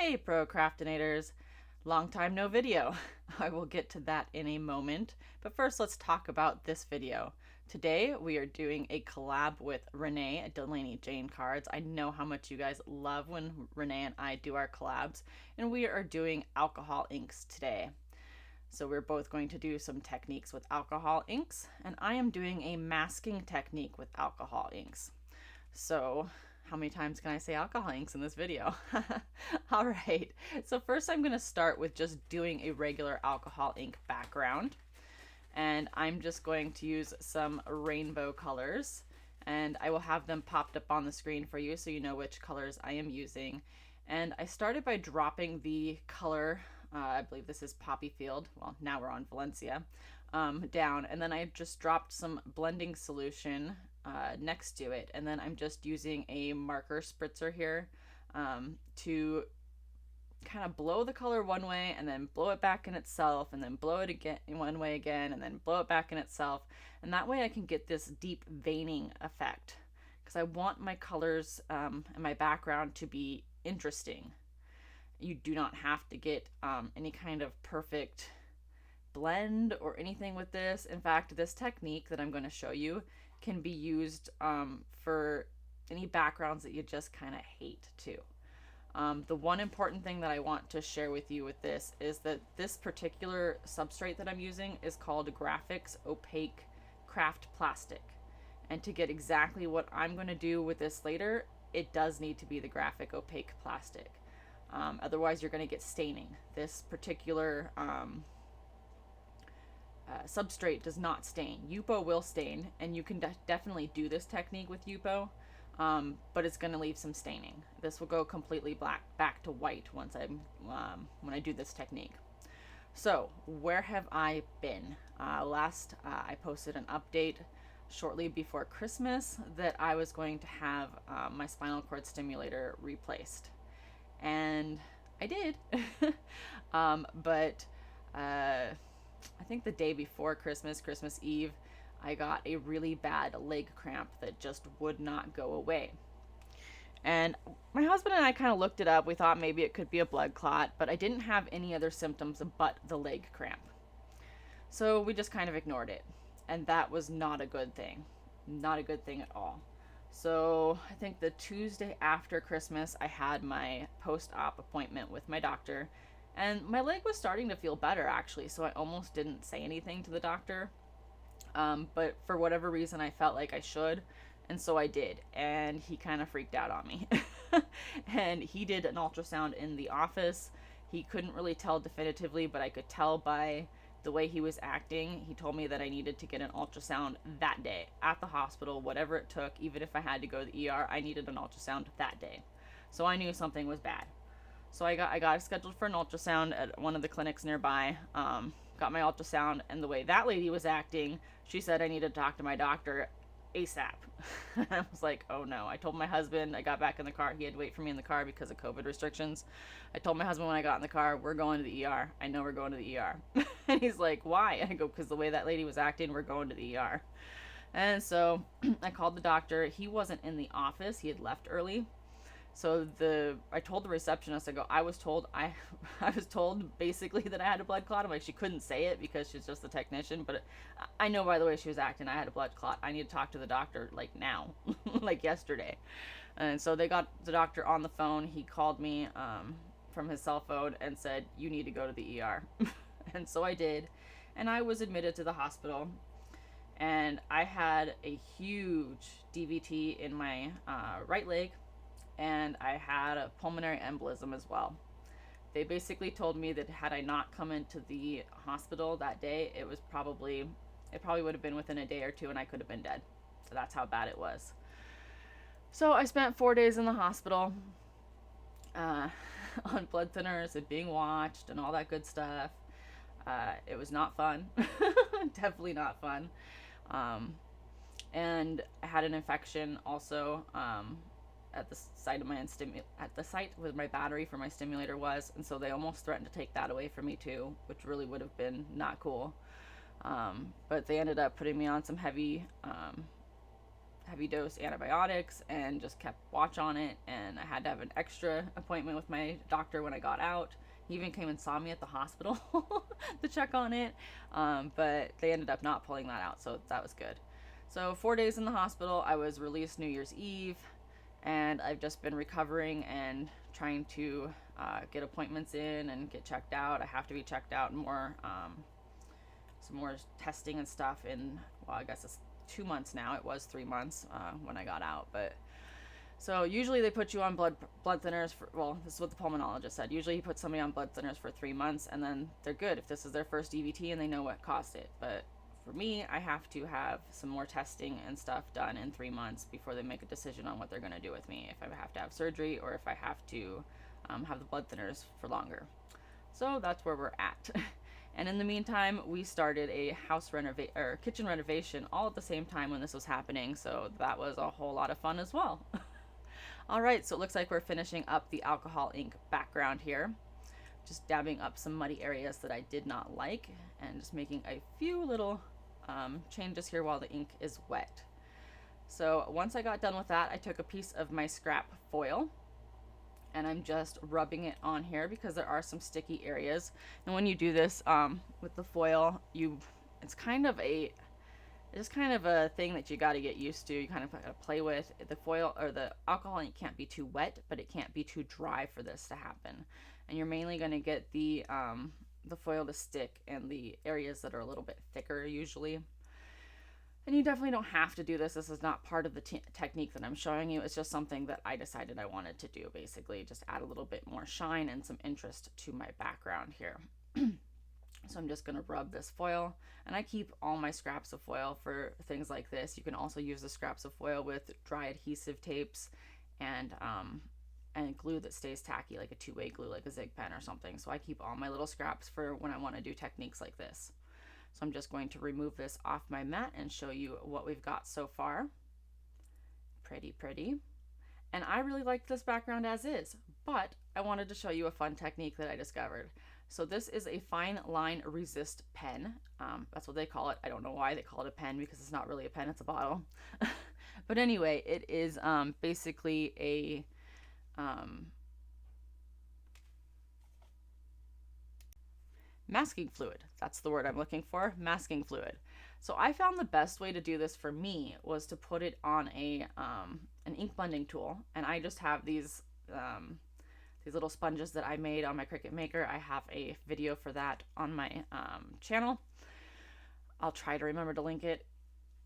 Hey procrastinators, long time no video. I will get to that in a moment, but first let's talk about this video. Today we are doing a collab with Renee at Delaney Jane Cards. I know how much you guys love when Renee and I do our collabs, and we are doing alcohol inks today. So we're both going to do some techniques with alcohol inks, and I am doing a masking technique with alcohol inks. So how many times can I say alcohol inks in this video? All right, so first I'm going to start with just doing a regular alcohol ink background. And I'm just going to use some rainbow colors, and I will have them popped up on the screen for you so you know which colors I am using. And I started by dropping the color, I believe this is Poppy Field, well now we're on Valencia, down, and then I just dropped some blending solution next to it, and then I'm just using a marker spritzer here to kind of blow the color one way and then blow it back in itself and then blow it again in one way again and then blow it back in itself, and that way I can get this deep veining effect because I want my colors and my background to be interesting. You do not have to get any kind of perfect blend or anything with this. In fact, this technique that I'm going to show you can be used for any backgrounds that you just kind of hate too. The one important thing that I want to share with you with this is that this particular substrate that I'm using is called Graphics Opaque Craft Plastic. And to get exactly what I'm going to do with this later, it does need to be the Graphic Opaque Plastic. Otherwise, you're going to get staining. This particular substrate does not stain. Yupo will stain, and you can definitely do this technique with Yupo, but it's going to leave some staining. This will go completely black back to white once when I do this technique. So where have I been? Last I posted an update shortly before Christmas that I was going to have my spinal cord stimulator replaced, and I did. But I think the day before Christmas, Christmas Eve, I got a really bad leg cramp that just would not go away. And my husband and I kind of looked it up. We thought maybe it could be a blood clot, but I didn't have any other symptoms but the leg cramp. So we just kind of ignored it. And that was not a good thing. Not a good thing at all. So I think the Tuesday after Christmas, I had my post-op appointment with my doctor. And my leg was starting to feel better, actually, so I almost didn't say anything to the doctor. But for whatever reason, I felt like I should, and so I did. And he kind of freaked out on me. And he did an ultrasound in the office. He couldn't really tell definitively, but I could tell by the way he was acting. He told me that I needed to get an ultrasound that day at the hospital, whatever it took. Even if I had to go to the ER, I needed an ultrasound that day. So I knew something was bad. So I got scheduled for an ultrasound at one of the clinics nearby. Got my ultrasound, and the way that lady was acting, she said I needed to talk to my doctor ASAP. I was like, oh no. I told my husband, I got back in the car. He had to wait for me in the car because of COVID restrictions. I told my husband when I got in the car, we're going to the ER. I know we're going to the ER. And he's like, why? I go, because the way that lady was acting, we're going to the ER. And so I called the doctor. He wasn't in the office. He had left early. So I told the receptionist, I was told basically that I had a blood clot. I'm like, she couldn't say it because she's just the technician, but I know by the way she was acting, I had a blood clot. I need to talk to the doctor like now, like yesterday. And so they got the doctor on the phone. He called me from his cell phone and said, you need to go to the ER. And so I did, and I was admitted to the hospital. And I had a huge DVT in my right leg, and I had a pulmonary embolism as well. They basically told me that had I not come into the hospital that day, it probably would have been within a day or two and I could have been dead. So that's how bad it was. So I spent 4 days in the hospital on blood thinners and being watched and all that good stuff. It was not fun. Definitely not fun. And I had an infection also at the site of at the site where my battery for my stimulator was, and so they almost threatened to take that away from me too, which really would have been not cool. But they ended up putting me on some heavy heavy dose antibiotics and just kept watch on it. And I had to have an extra appointment with my doctor when I got out. He even came and saw me at the hospital to check on it. But they ended up not pulling that out, so that was good. So 4 days in the hospital. I was released New Year's Eve, and I've just been recovering and trying to get appointments in and get checked out. I have to be checked out more, some more testing and stuff in, well, I guess it's 2 months now. It was 3 months when I got out, but so usually they put you on blood thinners for, well, this is what the pulmonologist said. Usually he puts somebody on blood thinners for 3 months, and then they're good if this is their first EVT and they know what caused it. But for me, I have to have some more testing and stuff done in 3 months before they make a decision on what they're going to do with me, if I have to have surgery or if I have to have the blood thinners for longer. So that's where we're at. And in the meantime, we started a kitchen renovation all at the same time when this was happening. So that was a whole lot of fun as well. All right, so it looks like we're finishing up the alcohol ink background here. Just dabbing up some muddy areas that I did not like and just making a few little changes here while the ink is wet. So once I got done with that, I took a piece of my scrap foil and I'm just rubbing it on here because there are some sticky areas. And when you do this with the foil, it's kind of a thing that you got to get used to. You kind of got to play with the foil, or the alcohol ink can't be too wet, but it can't be too dry for this to happen. And you're mainly going to get the foil to stick in the areas that are a little bit thicker usually. And you definitely don't have to do this. This is not part of the technique that I'm showing you. It's just something that I decided I wanted to do, basically. Just add a little bit more shine and some interest to my background here. So I'm just going to rub this foil. And I keep all my scraps of foil for things like this. You can also use the scraps of foil with dry adhesive tapes and glue that stays tacky, like a two-way glue, like a Zig pen or something. So I keep all my little scraps for when I want to do techniques like this. So I'm just going to remove this off my mat and show you what we've got so far. Pretty, pretty. And I really like this background as is, but I wanted to show you a fun technique that I discovered. So this is a fine line resist pen. That's what they call it. I don't know why they call it a pen because it's not really a pen, it's a bottle. But anyway, it is basically a masking fluid. That's the word I'm looking for, masking fluid. So I found the best way to do this for me was to put it on an ink blending tool, and I just have these little sponges that I made on my Cricut Maker. I have a video for that on my channel. I'll try to remember to link it.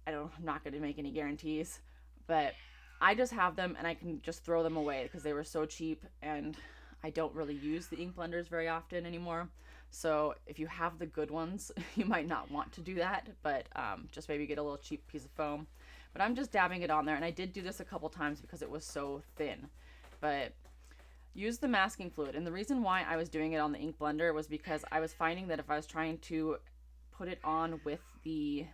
I'm not going to make any guarantees, but I just have them and I can just throw them away because they were so cheap, and I don't really use the ink blenders very often anymore. So if you have the good ones, you might not want to do that, but just maybe get a little cheap piece of foam. But I'm just dabbing it on there, and I did do this a couple times because it was so thin. But use the masking fluid. And the reason why I was doing it on the ink blender was because I was finding that if I was trying to put it on with the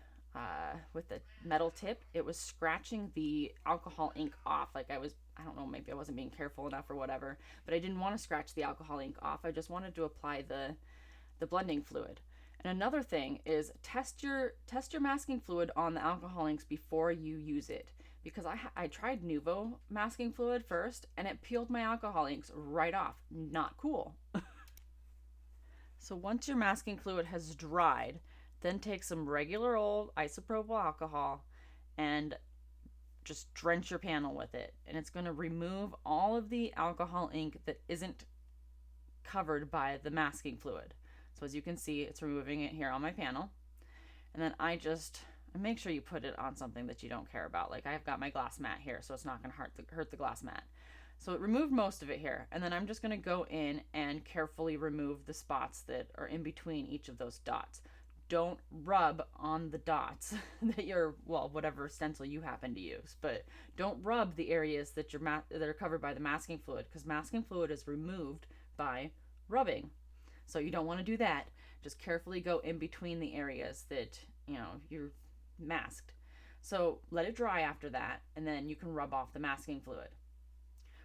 metal tip, it was scratching the alcohol ink off. Like I don't know, maybe I wasn't being careful enough or whatever, but I didn't want to scratch the alcohol ink off. I just wanted to apply the blending fluid. And another thing is test your masking fluid on the alcohol inks before you use it, because I tried Nuvo masking fluid first and it peeled my alcohol inks right off. Not cool. So once your masking fluid has dried, then take some regular old isopropyl alcohol and just drench your panel with it. And it's going to remove all of the alcohol ink that isn't covered by the masking fluid. So as you can see, it's removing it here on my panel. And then I make sure you put it on something that you don't care about. Like I've got my glass mat here, so it's not going to hurt the glass mat. So it removed most of it here. And then I'm just going to go in and carefully remove the spots that are in between each of those dots. Don't rub on the dots that whatever stencil you happen to use, but don't rub the areas that are covered by the masking fluid, because masking fluid is removed by rubbing. So you don't want to do that. Just carefully go in between the areas that, you're masked. So let it dry after that, and then you can rub off the masking fluid.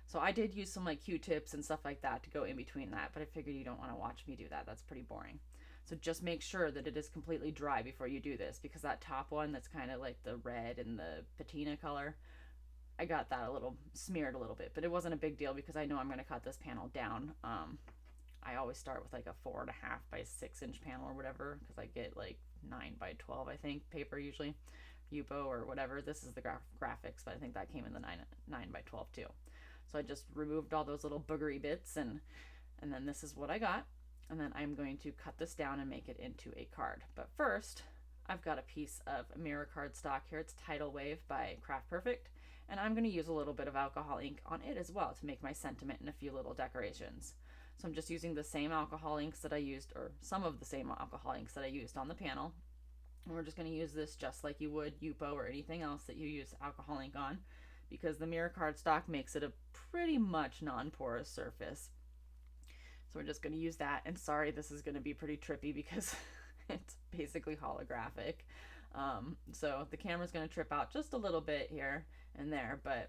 So I did use some like Q-tips and stuff like that to go in between that, but I figured you don't want to watch me do that. That's pretty boring. So just make sure that it is completely dry before you do this, because that top one that's kind of like the red and the patina color, I got that a little smeared a little bit, but it wasn't a big deal because I know I'm going to cut this panel down. I always start with like a 4.5 by 6 inch panel or whatever, because I get like 9 by 12, I think, paper usually, Yupo or whatever. This is the graphics, but I think that came in the 9 by 12 too. So I just removed all those little boogery bits, and then this is what I got. And then I'm going to cut this down and make it into a card. But first, I've got a piece of mirror cardstock here. It's Tidal Wave by Craft Perfect, and I'm going to use a little bit of alcohol ink on it as well to make my sentiment and a few little decorations. So I'm just using the same alcohol inks that I used, or some of the same alcohol inks that I used on the panel. And we're just going to use this just like you would Yupo or anything else that you use alcohol ink on, because the mirror cardstock makes it a pretty much non-porous surface. So we're just going to use that. And sorry, this is going to be pretty trippy because it's basically holographic. So the camera's going to trip out just a little bit here and there, but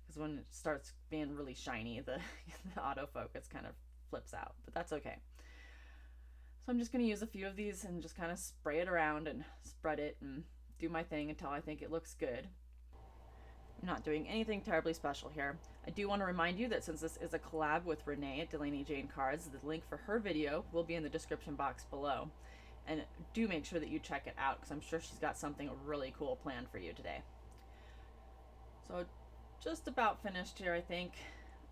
because when it starts being really shiny, the autofocus kind of flips out, but that's okay. So I'm just going to use a few of these and just kind of spray it around and spread it and do my thing until I think it looks good. I'm not doing anything terribly special here. I do want to remind you that since this is a collab with Renee at Delaney Jane Cards, the link for her video will be in the description box below. And do make sure that you check it out, because I'm sure she's got something really cool planned for you today. So just about finished here, I think.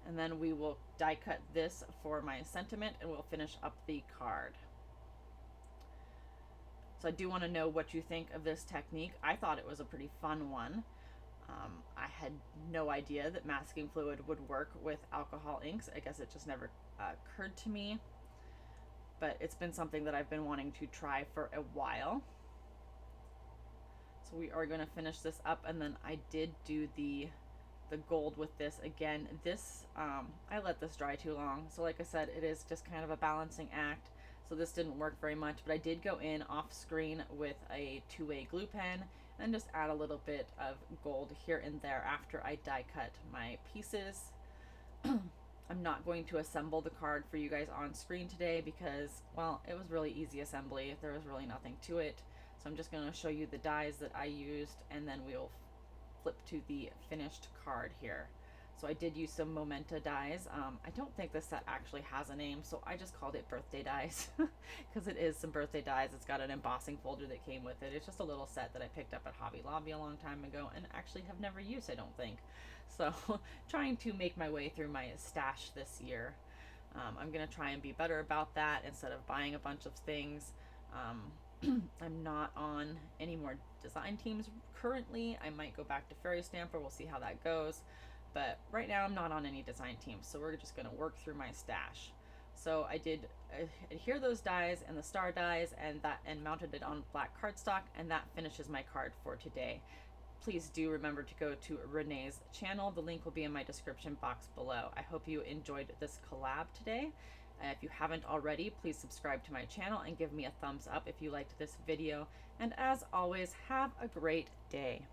And then we will die cut this for my sentiment, and we'll finish up the card. So I do want to know what you think of this technique. I thought it was a pretty fun one. I had no idea that masking fluid would work with alcohol inks. I guess it just never occurred to me, but it's been something that I've been wanting to try for a while. So we are going to finish this up, and then I did do the gold with this again. This I let this dry too long, so like I said, it is just kind of a balancing act. So this didn't work very much, but I did go in off screen with a 2-way glue pen and just add a little bit of gold here and there after I die cut my pieces. I'm not going to assemble the card for you guys on screen today because, well, it was really easy assembly. There was really nothing to it. So I'm just going to show you the dies that I used, and then we'll flip to the finished card here. So I did use some Momenta dies. I don't think this set actually has a name, so I just called it birthday dies because it is some birthday dies. It's got an embossing folder that came with it. It's just a little set that I picked up at Hobby Lobby a long time ago and actually have never used, I don't think. So trying to make my way through my stash this year. I'm going to try and be better about that instead of buying a bunch of things. I'm not on any more design teams currently. I might go back to Fairy Stamper. We'll see how that goes. But right now I'm not on any design teams, so we're just going to work through my stash. So I did adhere those dies and the star dies and mounted it on black cardstock, and that finishes my card for today. Please do remember to go to Renee's channel. The link will be in my description box below. I hope you enjoyed this collab today. If you haven't already, please subscribe to my channel and give me a thumbs up if you liked this video. And as always, have a great day.